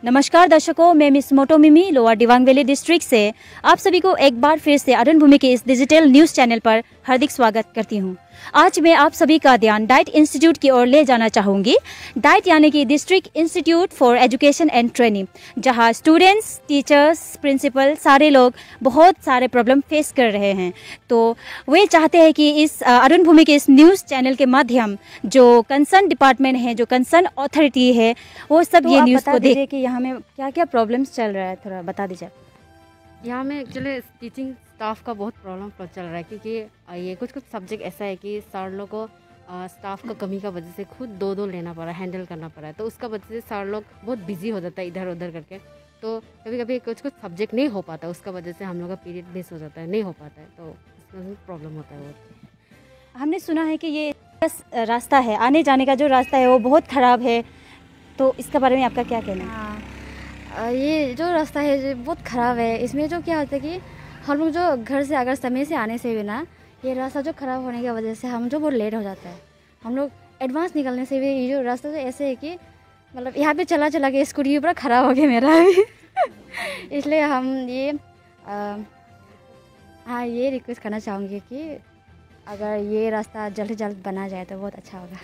नमस्कार दर्शकों, मैं मिस मोटो मिमी लोअर दिबांग वैली डिस्ट्रिक्ट से आप सभी को एक बार फिर से अरुण भूमि के इस डिजिटल न्यूज़ चैनल पर हार्दिक स्वागत करती हूं। आज मैं आप सभी का ध्यान डाइट इंस्टीट्यूट की ओर ले जाना चाहूँगी। डाइट यानी कि district institute for education and training, जहां स्टूडेंट्स, टीचर्स, प्रिंसिपल सारे लोग बहुत सारे प्रॉब्लम फेस कर रहे हैं। तो वे चाहते हैं कि इस अरुण भूमि के इस न्यूज़ चैनल के माध्यम जो कंसर्न डिपार्टमेंट है, जो कंसर्न अथॉरिटी है, वो सब तो ये न्यूज़ को देख कि यहाँ में क्या क्या प्रॉब्लम्स चल रहा है, थोड़ा बता दीजिए। यहाँ में एक्चुअली टीचिंग स्टाफ का बहुत प्रॉब्लम चल रहा है, क्योंकि ये कुछ सब्जेक्ट ऐसा है कि सर लोग को स्टाफ का कमी का वजह से खुद दो लेना पड़ा, हैंडल करना पड़ा है। तो उसका वजह से सर लोग बहुत बिजी हो जाता है इधर उधर करके। तो कभी कभी कुछ सब्जेक्ट नहीं हो पाता, उसका वजह से हम लोग का पीरियड मिस हो जाता है, नहीं हो पाता है, तो उसमें प्रॉब्लम होता है बहुत। हमने सुना है कि ये रास्ता है, आने जाने का जो रास्ता है वो बहुत ख़राब है, तो इसके बारे में आपका क्या कहना है? ये जो रास्ता है जो बहुत ख़राब है। इसमें जो क्या होता है कि हम लोग जो घर से अगर समय से आने से भी ना, ये रास्ता जो ख़राब होने की वजह से हम जो बहुत लेट हो जाता है। हम लोग एडवांस निकलने से भी ये जो रास्ता तो ऐसे है कि मतलब यहाँ पे चला के स्कूटी पूरा ख़राब हो गया मेरा अभी इसलिए हम ये ये रिक्वेस्ट करना चाहूँगी कि अगर ये रास्ता जल्द से जल्द बना जाए तो बहुत अच्छा होगा।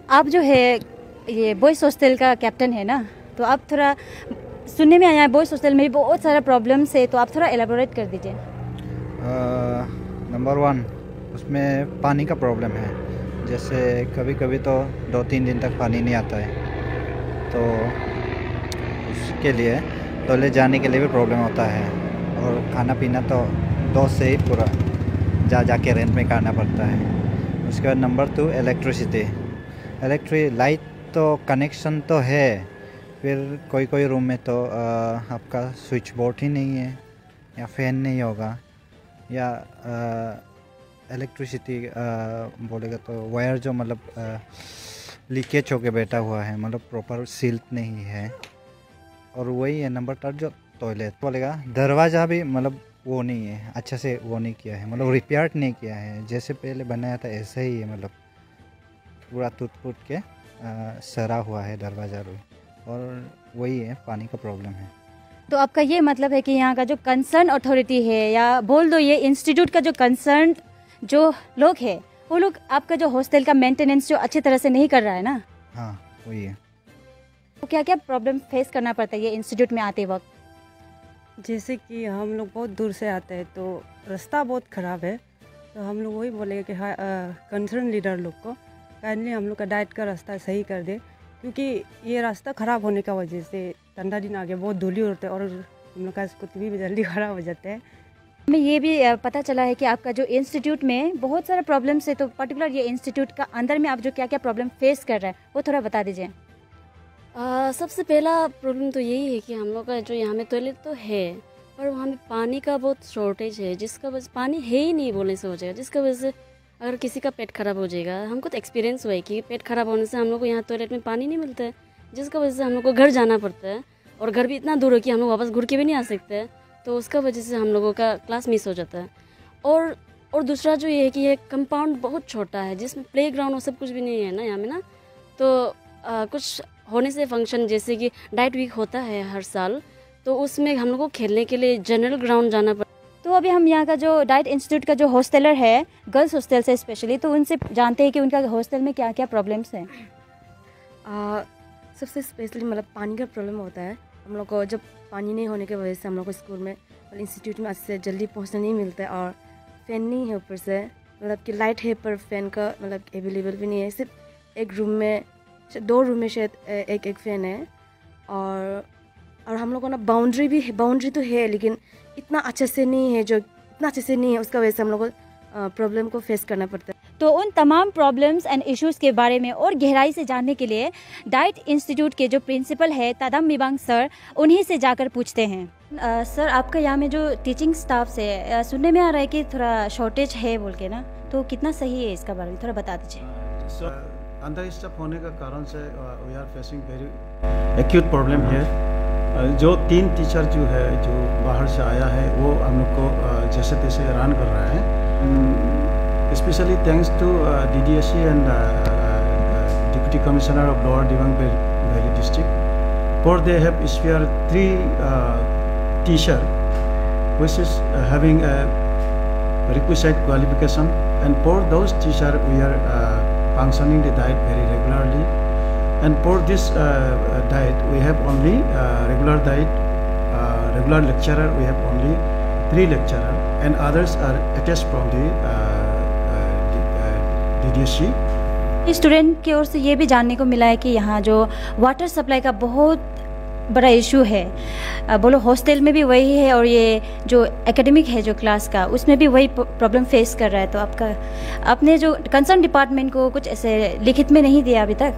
आप जो है ये बॉयज़ हॉस्टल का कैप्टन है ना, तो आप थोड़ा सुनने में आया है बॉयज़ हॉस्टल में बहुत सारा प्रॉब्लम्स है, तो आप थोड़ा एलाबोरेट कर दीजिए। नंबर 1 उसमें पानी का प्रॉब्लम है। जैसे कभी कभी तो 2-3 दिन तक पानी नहीं आता है, तो उसके लिए टॉयलेट जाने के लिए भी प्रॉब्लम होता है। और खाना पीना तो 2 से ही पूरा जाके रेंट में करना पड़ता है। उसके बाद नंबर 2 इलेक्ट्रिक लाइट तो कनेक्शन तो है, फिर कोई रूम में तो आपका स्विच बोर्ड ही नहीं है, या फैन नहीं होगा, या इलेक्ट्रिसिटी बोलेगा तो वायर जो मतलब लीकेज होके बैठा हुआ है, मतलब प्रॉपर सील्ड नहीं है। और वही है नंबर 3 जो टॉयलेट बोलेगा, दरवाज़ा भी मतलब वो नहीं है, अच्छे से वो नहीं किया है, मतलब रिपेयर नहीं किया है। जैसे पहले बनाया था ऐसे ही है, मतलब पूरा टूट के सरा हुआ है दरवाज़ा भी। और वही है, पानी का प्रॉब्लम है। तो आपका ये मतलब है कि यहाँ का जो कंसर्न अथॉरिटी है, या बोल दो ये इंस्टीट्यूट का जो कंसर्न जो लोग है, वो लोग आपका जो हॉस्टल का मेंटेनेंस जो अच्छी तरह से नहीं कर रहा है ना? हाँ, वही है। तो क्या क्या प्रॉब्लम फेस करना पड़ता है ये इंस्टीट्यूट में आते वक्त? जैसे कि हम लोग बहुत दूर से आते हैं, तो रास्ता बहुत ख़राब है। तो हम लोग वही बोलेंगे कि हाँ, कंसर्न लीडर लोग को काइंडली हम लोग का डाइट का रास्ता सही कर दे, क्योंकि ये रास्ता ख़राब होने का वजह से ठंडा दिन आ गया, बहुत धूली उड़ते हैं और हम लोग का स्कूटी भी जल्दी ख़राब हो जाते हैं। हमें ये भी पता चला है कि आपका जो इंस्टीट्यूट में बहुत सारे प्रॉब्लम्स है, तो पर्टिकुलर ये इंस्टीट्यूट का अंदर में आप जो क्या क्या प्रॉब्लम फेस कर रहे हैं वो थोड़ा बता दीजिए। सबसे पहला प्रॉब्लम तो यही है कि हम लोग का जो यहाँ में टॉयलेट तो है, पर वहाँ में पानी का बहुत शॉर्टेज है, जिसका वजह पानी है ही नहीं बोलने से हो जाएगा, जिसका वजह से अगर किसी का पेट खराब हो जाएगा। हमको तो एक्सपीरियंस हुआ है कि पेट खराब होने से हम लोग को यहाँ टॉयलेट में पानी नहीं मिलता है, जिसका वजह से हम लोग को घर जाना पड़ता है, और घर भी इतना दूर है कि हम लोग वापस घूर के भी नहीं आ सकते हैं। तो उसका वजह से हम लोगों का क्लास मिस हो जाता है। और दूसरा जो ये है कि ये कंपाउंड बहुत छोटा है, जिसमें प्लेग्राउंड और सब कुछ भी नहीं है ना यहाँ में ना। तो कुछ होने से फंक्शन जैसे कि डाइट वीक होता है हर साल, तो उसमें हम लोग को खेलने के लिए जनरल ग्राउंड जाना पड़ता है। तो अभी हम यहाँ का जो डाइट इंस्टीट्यूट का जो हॉस्टलर है, गर्ल्स हॉस्टल से स्पेशली, तो उनसे जानते हैं कि उनका हॉस्टल में क्या क्या प्रॉब्लम्स हैं। सबसे स्पेशली मतलब पानी का प्रॉब्लम होता है। हम लोग को जब पानी नहीं होने की वजह से हम लोग को स्कूल में इंस्टीट्यूट में अच्छे से जल्दी पहुँचना नहीं मिलता है, और फ़ैन नहीं है ऊपर से, मतलब कि लाइट है पर फैन का मतलब अवेलेबल भी नहीं है। सिर्फ एक रूम में 2 रूम में शायद एक फ़ैन है। और हम लोग को ना बाउंड्री तो है, लेकिन इतना अच्छे से नहीं है, उसका वजह से हम लोग को प्रॉब्लम को फेस करना पड़ता है। तो उन तमाम प्रॉब्लम्स एंड इश्यूज़ के बारे में और गहराई से जानने के लिए डाइट इंस्टीट्यूट के जो प्रिंसिपल है तादम मिबांग सर, उन्हीं से जाकर पूछते हैं। सर, आपका यहाँ में जो टीचिंग स्टाफ से सुनने में आ रहा है कि थोड़ा शॉर्टेज है बोल के ना, तो कितना सही है इसका बारे में थोड़ा बता दीजिए। अंडर स्टाफ होने का कारण से we are facing very acute problem है। जो 3 टीचर जो है जो बाहर से आया है, वो हम लोग को जैसे तैसे रन कर रहा है। Specially thanks to DDSC and deputy commissioner of Lower Dibang Valley district. For they have spare 3 teacher, which is having a requisite qualification, and for those teacher we are functioning the diet very regularly. And for this diet we have only regular diet, regular lecturer we have only 3 lecturer, and others are attached from the DDSC. Student की ओर से ये भी जानने को मिला है कि यहाँ जो वाटर सप्लाई का बहुत बड़ा इशू है, बोलो हॉस्टल में भी वही है और ये जो एकेडमिक है जो क्लास का उसमें भी वही प्रॉब्लम फेस कर रहा है। तो आपने जो कंसर्न डिपार्टमेंट को कुछ ऐसे लिखित में नहीं दिया अभी तक?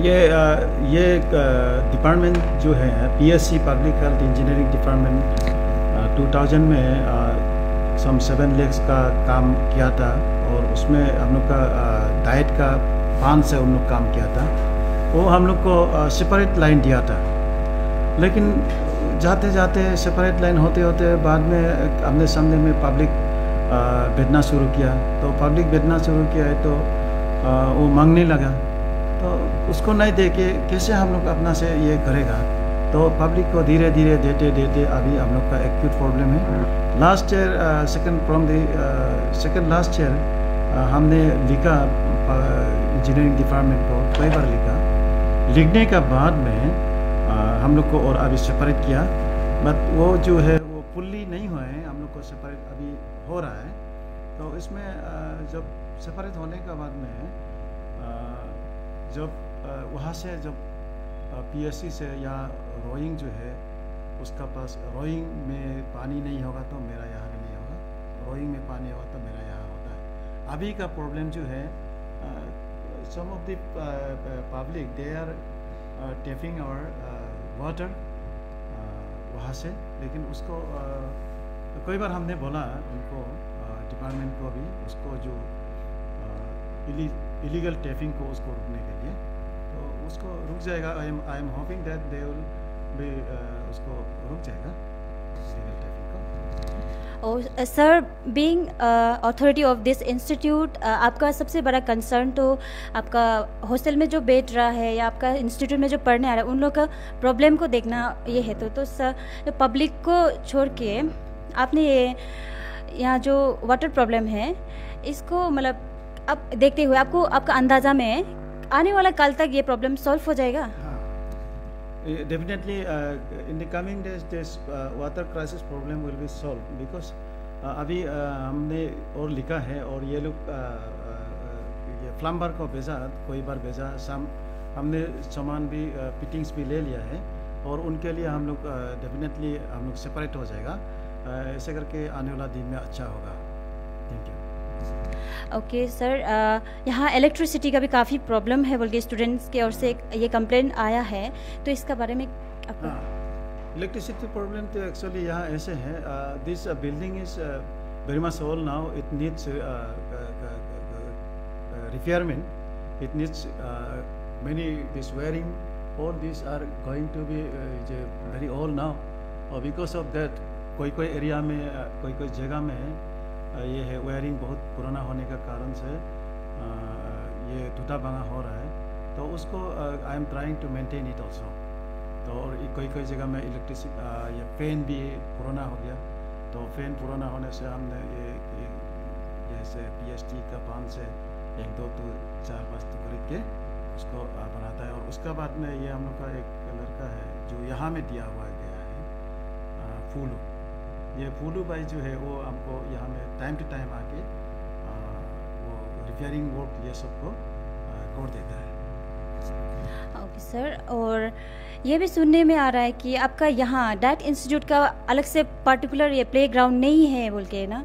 ये डिपार्टमेंट जो है PSC public health engineering department 2000 में सम 7 lakhs का काम किया था, और उसमें हम लोग का डाइट का 5 से उन लोग काम किया था। वो हम लोग को सेपरेट लाइन दिया था, लेकिन जाते जाते सेपरेट लाइन होते होते बाद में हमने सामने में पब्लिक भेजना शुरू किया। तो पब्लिक भेजना शुरू किया है तो वो मांगने लगा, तो उसको नहीं दे के कैसे हम लोग अपना से ये करेगा। तो पब्लिक को धीरे धीरे देते देते अभी हम लोग का एक्यूट प्रॉब्लम है। Last year second last year हमने लिखा इंजीनियरिंग डिपार्टमेंट को कई बार लिखा। लिखने का बाद में हम लोग को और अभी सेपरेट किया, बट वो जो है वो फुल्ली नहीं हुआ है, हम लोग को सेपरेट अभी हो रहा है। तो इसमें जब सेपरेट होने के बाद में जब वहाँ से जब PSC से या रोइंग जो है उसका पास रोइंग में पानी नहीं होगा तो मेरा यहाँ भी नहीं होगा, रोइंग में पानी होगा तो मेरा यहाँ होता है। अभी का प्रॉब्लम जो है some of the public they are tapping our water वहाँ से, लेकिन उसको कई बार हमने बोला उनको डिपार्टमेंट को भी उसको जो इलीगल टैपिंग को उसको रुकने के लिए, तो उसको रुक जाएगा। I am hoping that they will be उसको रुक जाएगा इलीगल टैपिंग को। और sir, being authority of this institute, आपका सबसे बड़ा कंसर्न तो आपका हॉस्टल में जो बैठ रहा है या आपका इंस्टीट्यूट में जो पढ़ने आ रहा है उन लोग का प्रॉब्लम को देखना ये है। तो सर, पब्लिक को छोड़ के आपने ये यहाँ जो वाटर प्रॉब्लम है इसको मतलब अब देखते हुए आपका अंदाज़ा में आने वाला कल तक ये प्रॉब्लम सॉल्व हो जाएगा? Definitely in the coming days this water crisis problem will be solved, because अभी हमने और लिखा है और ये लोग ये प्लम्बर को भेजा, कोई बार भेजा, हमने सामान भी फिटिंग्स भी ले लिया है और उनके लिए हम लोग डेफिनेटली हम लोग सेपरेट हो जाएगा। ऐसे करके आने वाला दिन में अच्छा होगा। Thank you. ओके सर, यहाँ इलेक्ट्रिसिटी का भी काफ़ी प्रॉब्लम है बोल के स्टूडेंट्स की ओर से ये कंप्लेंट आया है, तो इसका बारे में आपका? इलेक्ट्रिसिटी प्रॉब्लम तो एक्चुअली यहाँ ऐसे है, this building is very much old now, it needs repayment, it needs many this wiring, all these are going to be very old now, और because of that कोई एरिया में कोई जगह में ये है वायरिंग बहुत पुराना होने का कारण से ये टूटा भांगा हो रहा है। तो उसको I am trying to maintain it also. तो और कोई जगह में इलेक्ट्रिसिटी ये फैन भी पुराना हो गया, तो फैन पुराना होने से हमने ये जैसे PST का 5 से 1 2 4 5 खरीद के उसको बनाता है। और उसका बाद में ये हम लोग का एक लड़का है जो यहाँ में दिया हुआ गया है फूलू, ये फूलू भाई जो है वो हमको यहाँ में टाइम टू टाइम आके वो रिपेयरिंग वर्क ये सब को कर देता है। ओके सर, और ये भी सुनने में आ रहा है कि आपका यहाँ डाइट इंस्टीट्यूट का अलग से पर्टिकुलर ये प्ले ग्राउंड नहीं है बोल के ना,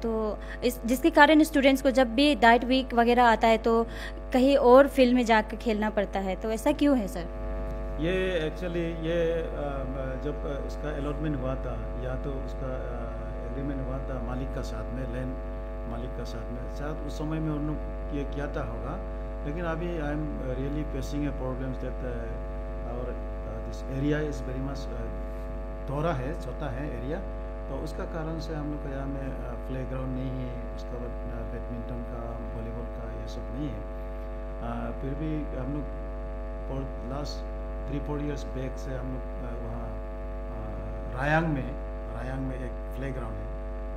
तो जिसके कारण स्टूडेंट्स को जब भी डाइट वीक वगैरह आता है तो कहीं और फील्ड में जाकर खेलना पड़ता है, तो ऐसा क्यों है सर? ये एक्चुअली ये जब इसका अलॉटमेंट हुआ था या तो उसका एग्रीमेंट हुआ था मालिक का साथ में, लैंड मालिक का साथ में, शायद उस समय में उन लोग ये किया था होगा। लेकिन अभी I am really facing a problems that और this area is very much थोड़ा है, छोटा है एरिया, तो उसका कारण से हम लोग का यहाँ में प्ले ग्राउंड नहीं है, उसका बाद बैडमिंटन का, वॉलीबॉल का ये सब नहीं है। फिर भी हम लोग फॉर लास्ट 3-4 years बैक से हम लोग वहाँ रायांग में एक प्ले ग्राउंड है,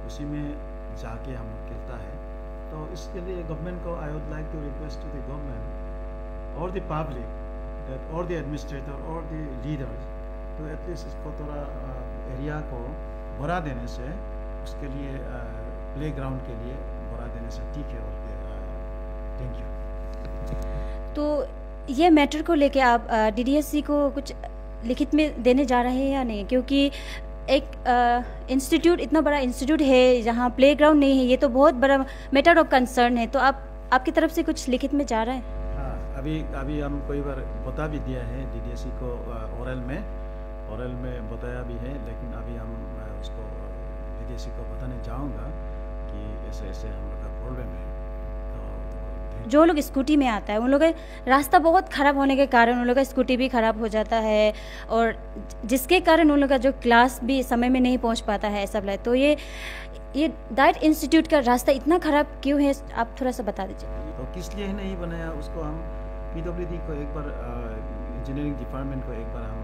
उसी में जाके हम लोग खेलता है। तो इसके लिए गवर्नमेंट को I would like to request to the government और द पब्लिक और द एडमिनिस्ट्रेटर और द लीडर्स तो एटलीस्ट इसको थोड़ा एरिया को बढ़ा देने से, उसके लिए प्ले ग्राउंड के लिए बढ़ा देने से ठीक है। और थैंक यू। तो ये मैटर को लेके आप DDSC को कुछ लिखित में देने जा रहे हैं या नहीं? क्योंकि एक इंस्टीट्यूट, इतना बड़ा इंस्टीट्यूट है जहाँ प्ले ग्राउंड नहीं है, ये तो बहुत बड़ा मैटर ऑफ कंसर्न है। तो आपकी तरफ से कुछ लिखित में जा रहा है? हाँ, अभी हम कई बार बता भी दिया है DDSC को, ओरल में बताया भी है, लेकिन अभी हम उसको DDSC को बताने जाऊँगा कि ऐसे ऐसे हम लोग का प्रॉब्लम है। जो लोग स्कूटी में आता है उन लोग का रास्ता बहुत ख़राब होने के कारण उन लोग का स्कूटी भी ख़राब हो जाता है, और जिसके कारण उन लोग का जो क्लास भी समय में नहीं पहुंच पाता है सब लाइक। तो ये डाइट इंस्टीट्यूट का रास्ता इतना ख़राब क्यों है, आप थोड़ा सा बता दीजिए। तो किस लिए नहीं बनाया उसको हम PWD को एक बार, इंजीनियरिंग डिपार्टमेंट को एक बार हम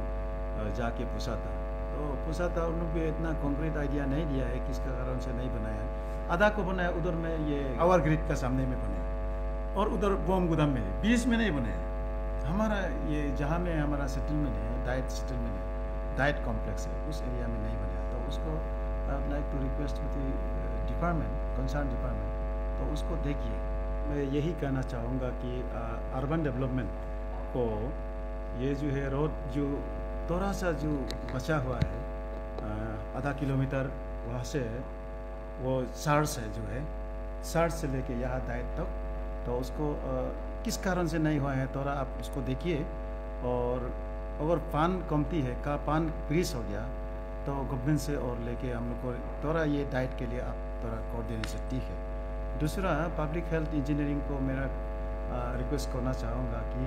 जाके पूछा था, उन लोग भी इतना कॉन्क्रीट आइडिया नहीं दिया है किसका कारण से नहीं बनाया। आधा को बनाया उधर में, ये आवर ग्रिड का सामने में बनाया, और उधर बोम गोदाम में, बीच में नहीं बनाया। हमारा ये जहाँ में हमारा सेटलमेंट है, डाइट सेटलमेंट है, डाइट कॉम्प्लेक्स है, उस एरिया में नहीं बनाया। तो उसको I would like to request with department, concern department, तो उसको देखिए। मैं यही कहना चाहूँगा कि अर्बन डेवलपमेंट को ये जो है रोड जो थोड़ा सा जो बचा हुआ है आधा किलोमीटर, वहाँ से वो सार्स है जो है, सार्स से लेके यहाँ डाइट तक, तो उसको किस कारण से नहीं हुआ है थोड़ा आप उसको देखिए। और अगर पान कमती है का पान फ्रीज हो गया तो गवर्नमेंट से और लेके हम लोग को थोड़ा ये डाइट के लिए आप थोड़ा कर देने से ठीक है। दूसरा, पब्लिक हेल्थ इंजीनियरिंग को मेरा रिक्वेस्ट करना चाहूँगा कि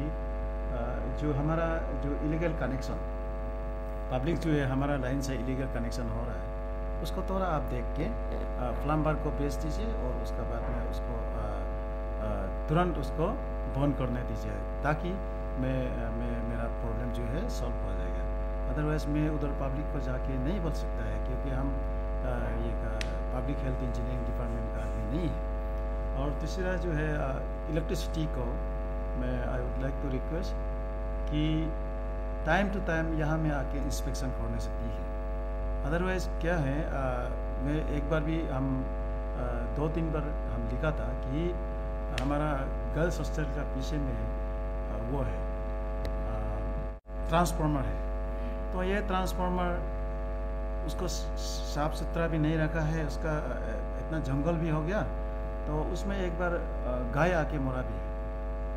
जो हमारा जो इलीगल कनेक्शन, पब्लिक जो है हमारा लाइन से इलीगल कनेक्शन हो रहा है, उसको थोड़ा आप देख के प्लम्बर को भेज दीजिए, और उसके बाद में उसको तुरंत उसको बंद करने दीजिए, ताकि मेरा प्रॉब्लम जो है सॉल्व हो जाएगा। अदरवाइज़ मैं उधर पब्लिक को जाके नहीं बोल सकता है, क्योंकि हम ये पब्लिक हेल्थ इंजीनियरिंग डिपार्टमेंट का आदमी नहीं है। और तीसरा जो है इलेक्ट्रिसिटी को मैं I would like to request कि टाइम टू टाइम यहाँ में आके इंस्पेक्शन करने से ठीक है। अदरवाइज़ क्या है, मैं एक बार भी हम 2-3 बार हम लिखा था कि हमारा गर्ल्स हॉस्टल का पीछे में वो है ट्रांसफार्मर है, तो ये ट्रांसफार्मर उसको साफ सुथरा भी नहीं रखा है, उसका इतना जंगल भी हो गया, तो उसमें एक बार गाय आके मरा भी है।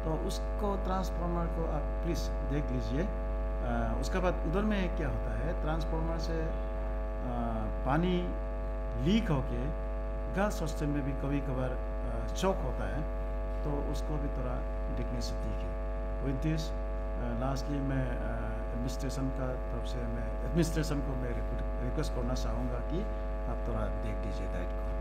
तो उसको ट्रांसफार्मर को आप प्लीज़ देख लीजिए। उसके बाद उधर में क्या होता है, ट्रांसफार्मर से पानी लीक होके गर्ल्स हॉस्टल में भी कभी कभार चौक होता है, तो उसको भी थोड़ा देखने से ठीक है। विद दिस लास्टली मैं एडमिनिस्ट्रेशन का तरफ से मैं एडमिनिस्ट्रेशन को मैं रिक्वेस्ट करना चाहूँगा कि आप थोड़ा देख दीजिए डाइट को।